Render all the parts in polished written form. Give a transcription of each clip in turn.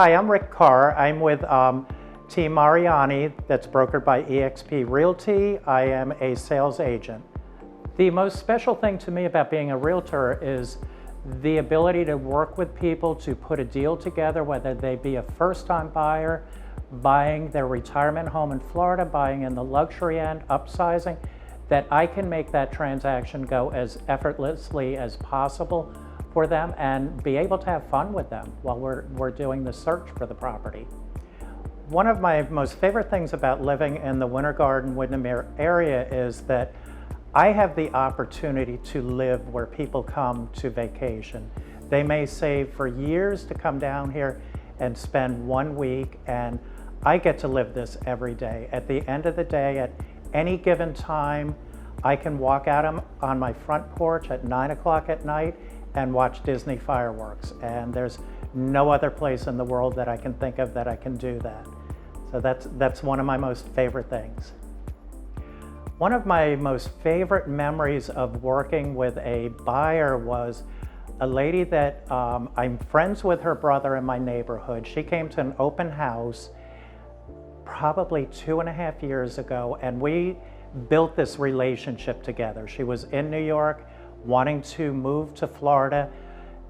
Hi, I'm Rick Carr. I'm with Team Mariani, that's brokered by eXp Realty. I am a sales agent. The most special thing to me about being a realtor is the ability to work with people to put a deal together, whether they be a first-time buyer, buying their retirement home in Florida, buying in the luxury end, upsizing, that I can make that transaction go as effortlessly as possible for them and be able to have fun with them while we're doing the search for the property. One of my most favorite things about living in the Winter Garden, Windermere area is that I have the opportunity to live where people come to vacation. They may save for years to come down here and spend 1 week, and I get to live this every day. At the end of the day, at any given time, I can walk out on my front porch at 9 o'clock at night and watch Disney fireworks. And there's no other place in the world that I can think of that I can do that. So that's one of my most favorite things. One of my most favorite memories of working with a buyer was a lady that I'm friends with her brother in my neighborhood. She came to an open house probably 2.5 years ago, and we built this relationship together. She was in New York, wanting to move to Florida,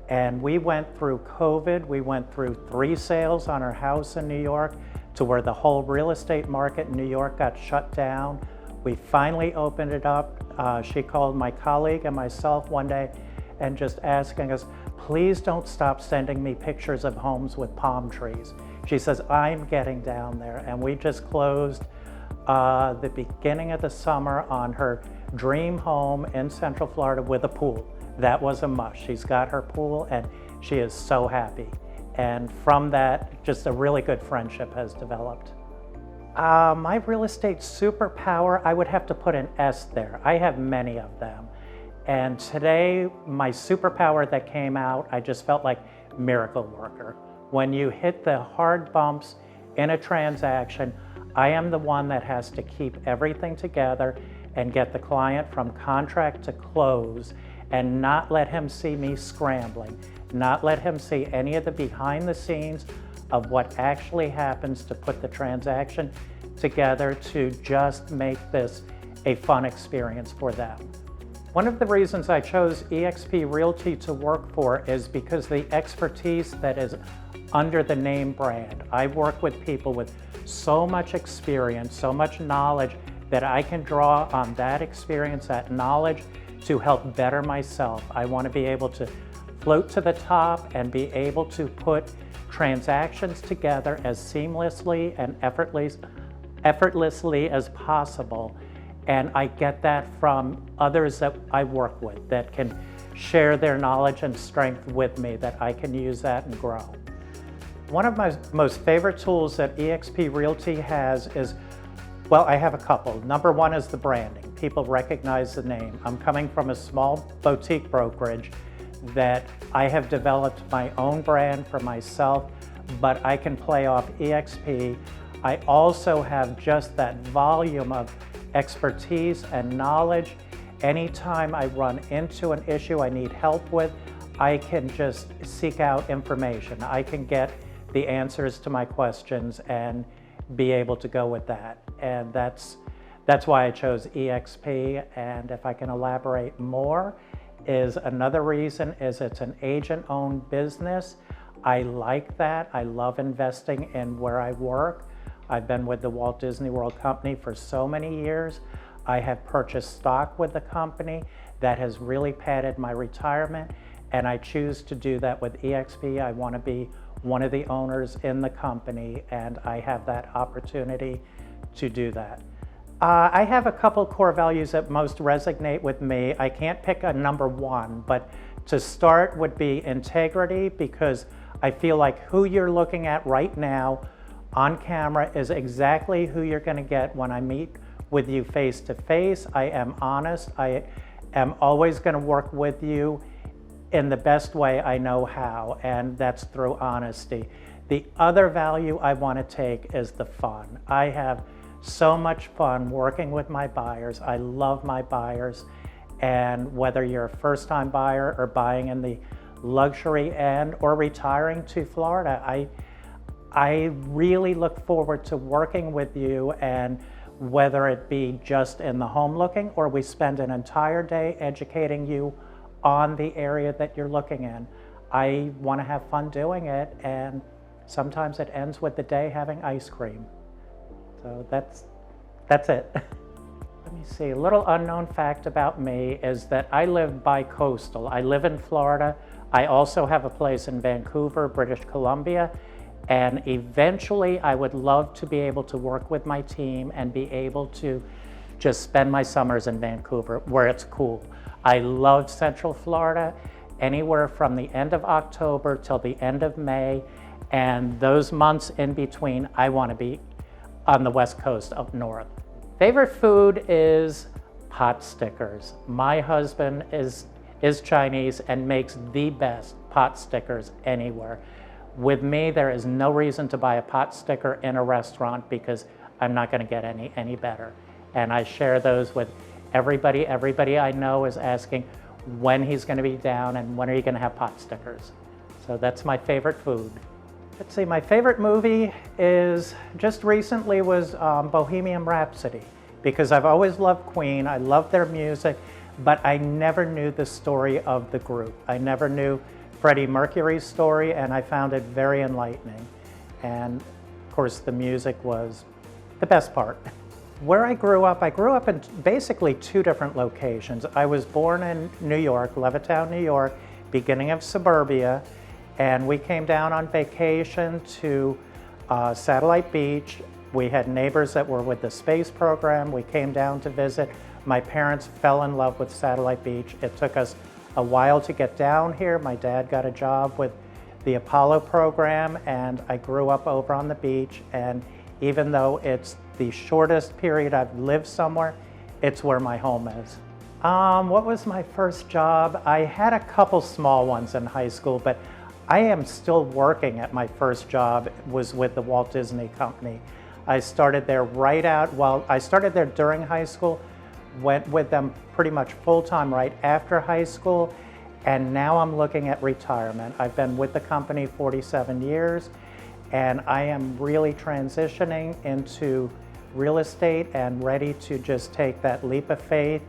and we went through COVID. We went through 3 sales on her house in New York to where the whole real estate market in New York got shut down. We finally opened it up. She called my colleague and myself one day and just asking us, please don't stop sending me pictures of homes with palm trees. She says, I'm getting down there. And we just closed the beginning of the summer on her dream home in Central Florida with a pool. That was a must. She's got her pool and she is so happy. And from that, just a really good friendship has developed. My real estate superpower, I would have to put an S there. I have many of them. And today, my superpower that came out, I just felt like miracle worker. When you hit the hard bumps in a transaction, I am the one that has to keep everything together and get the client from contract to close and not let him see me scrambling, not let him see any of the behind the scenes of what actually happens to put the transaction together to just make this a fun experience for them. One of the reasons I chose eXp Realty to work for is because the expertise that is under the name brand. I work with people with so much experience, so much knowledge that I can draw on that experience, that knowledge to help better myself. I want to be able to float to the top and be able to put transactions together as seamlessly and effortlessly as possible. And I get that from others that I work with that can share their knowledge and strength with me, that I can use that and grow. One of my most favorite tools that eXp Realty has is, well, I have a couple. Number one is the branding. People recognize the name. I'm coming from a small boutique brokerage that I have developed my own brand for myself, but I can play off eXp. I also have just that volume of expertise and knowledge. Anytime I run into an issue I need help with, I can just seek out information. I can get the answers to my questions and be able to go with that. And that's why I chose eXp. And if I can elaborate more, is another reason is it's an agent-owned business. I like that. I love investing in where I work. I've been with the Walt Disney World Company for so many years. I have purchased stock with the company that has really padded my retirement, and I choose to do that with eXp. I want to be one of the owners in the company, and I have that opportunity to do that. I have a couple core values that most resonate with me. I can't pick a number one, but to start would be integrity, because I feel like who you're looking at right now on camera is exactly who you're going to get when I meet with you face to face. I am honest. I am always going to work with you in the best way I know how, and that's through honesty. The other value I want to take is the fun. I have so much fun working with my buyers. I love my buyers, and whether you're a first-time buyer or buying in the luxury end or retiring to Florida, I really look forward to working with you, and whether it be just in the home looking or we spend an entire day educating you on the area that you're looking in. I want to have fun doing it, and sometimes it ends with the day having ice cream. So that's it. Let me see, a little unknown fact about me is that I live bi-coastal. I live in Florida. I also have a place in Vancouver, British Columbia, and eventually I would love to be able to work with my team and be able to just spend my summers in Vancouver where it's cool. I love Central Florida, anywhere from the end of October till the end of May, and those months in between, I want to be on the West Coast up north. Favorite food is pot stickers. My husband is Chinese and makes the best pot stickers anywhere. With me, there is no reason to buy a pot sticker in a restaurant because I'm not going to get any better. And I share those with everybody. Everybody I know is asking when he's going to be down and when are you going to have pot stickers. So that's my favorite food. Let's see, my favorite movie is just recently was Bohemian Rhapsody, because I've always loved Queen. I love their music, but I never knew the story of the group. I never knew Freddie Mercury's story, and I found it very enlightening. And of course, the music was the best part. Where I grew up in basically two different locations. I was born in New York, Levittown, New York, beginning of suburbia, and we came down on vacation to Satellite Beach. We had neighbors that were with the space program. We came down to visit. My parents fell in love with Satellite Beach. It took us a while to get down here. My dad got a job with the Apollo program, and I grew up over on the beach. And even though it's the shortest period I've lived somewhere, it's where my home is. What was my first job? I had a couple small ones in high school, but I am still working at my first job. It was with the Walt Disney Company. I started there I started there during high school, went with them pretty much full-time right after high school, and now I'm looking at retirement. I've been with the company 47 years, and I am really transitioning into real estate and ready to just take that leap of faith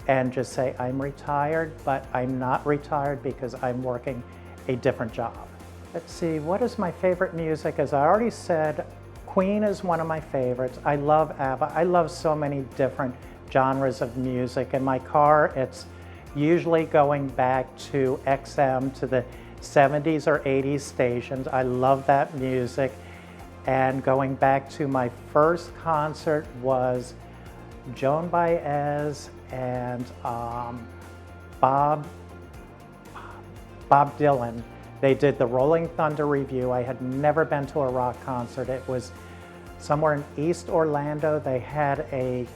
and just say I'm retired, but I'm not retired because I'm working a different job. Let's see, what is my favorite music? As I already said, Queen is one of my favorites. I love ABBA. I love so many different genres of music. In my car, it's usually going back to XM, to the 70s or 80s stations. I love that music. And going back to my first concert was Joan Baez and Bob Dylan. They did the Rolling Thunder Review. I had never been to a rock concert. It was somewhere in East Orlando. They had a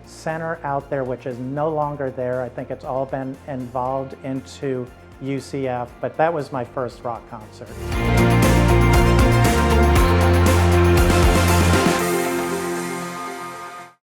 center out there which is no longer there. I think it's all been involved into UCF, but that was my first rock concert.